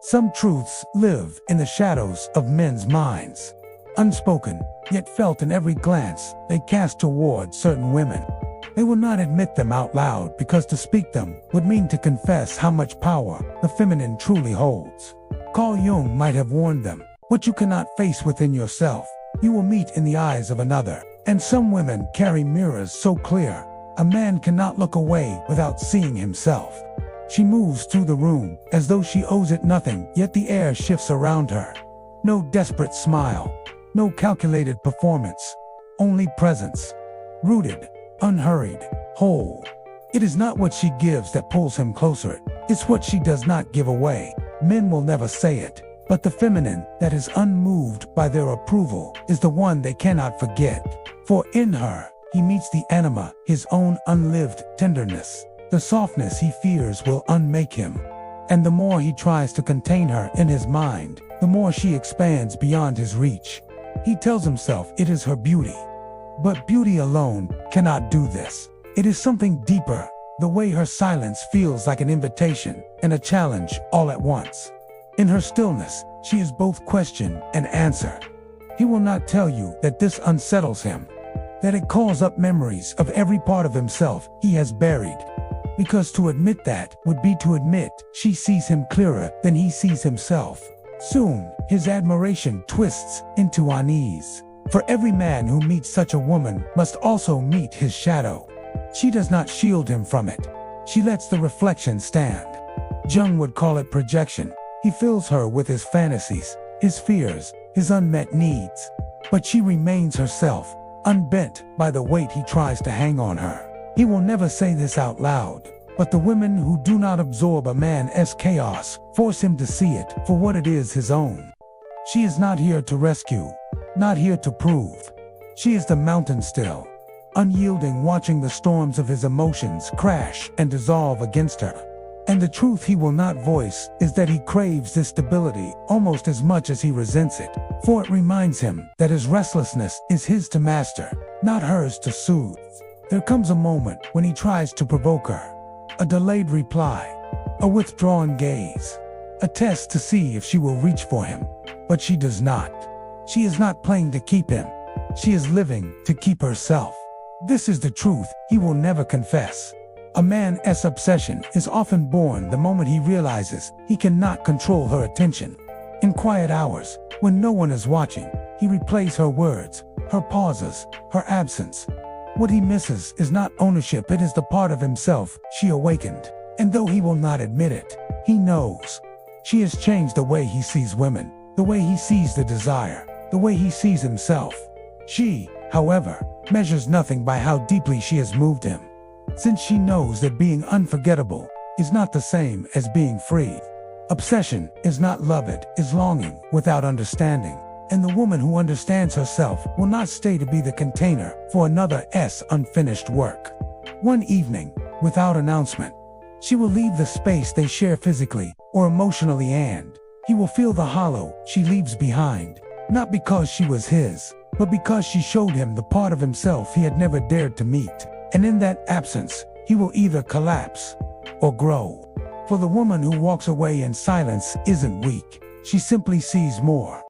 Some truths live in the shadows of men's minds, unspoken, yet felt in every glance they cast toward certain women. They will not admit them out loud because to speak them would mean to confess how much power the feminine truly holds. Carl Jung might have warned them, what you cannot face within yourself, you will meet in the eyes of another. And some women carry mirrors so clear, a man cannot look away without seeing himself. She moves through the room as though she owes it nothing, yet the air shifts around her. No desperate smile, no calculated performance, only presence. Rooted, unhurried, whole. It is not what she gives that pulls him closer, it's what she does not give away. Men will never say it, but the feminine that is unmoved by their approval is the one they cannot forget. For in her, he meets the anima, his own unlived tenderness. The softness he fears will unmake him. And the more he tries to contain her in his mind, the more she expands beyond his reach. He tells himself it is her beauty. But beauty alone cannot do this. It is something deeper, the way her silence feels like an invitation and a challenge all at once. In her stillness, she is both question and answer. He will not tell you that this unsettles him, that it calls up memories of every part of himself he has buried. Because to admit that would be to admit she sees him clearer than he sees himself. Soon, his admiration twists into unease. For every man who meets such a woman must also meet his shadow. She does not shield him from it. She lets the reflection stand. Jung would call it projection. He fills her with his fantasies, his fears, his unmet needs. But she remains herself, unbent by the weight he tries to hang on her. He will never say this out loud, but the women who do not absorb a man's chaos force him to see it for what it is, his own. She is not here to rescue, not here to prove. She is the mountain still, unyielding, watching the storms of his emotions crash and dissolve against her. And the truth he will not voice is that he craves this stability almost as much as he resents it, for it reminds him that his restlessness is his to master, not hers to soothe. There comes a moment when he tries to provoke her. A delayed reply, a withdrawn gaze, a test to see if she will reach for him. But she does not. She is not playing to keep him. She is living to keep herself. This is the truth he will never confess. A man's obsession is often born the moment he realizes he cannot control her attention. In quiet hours, when no one is watching, he replays her words, her pauses, her absence. What he misses is not ownership, it is the part of himself she awakened. And though he will not admit it, he knows. She has changed the way he sees women, the way he sees the desire, the way he sees himself. She, however, measures nothing by how deeply she has moved him. Since she knows that being unforgettable is not the same as being free. Obsession is not love, it is longing without understanding. And the woman who understands herself will not stay to be the container for another's unfinished work. One evening, without announcement, she will leave the space they share physically or emotionally, and he will feel the hollow she leaves behind, not because she was his, but because she showed him the part of himself he had never dared to meet. And in that absence, he will either collapse or grow. For the woman who walks away in silence isn't weak, she simply sees more.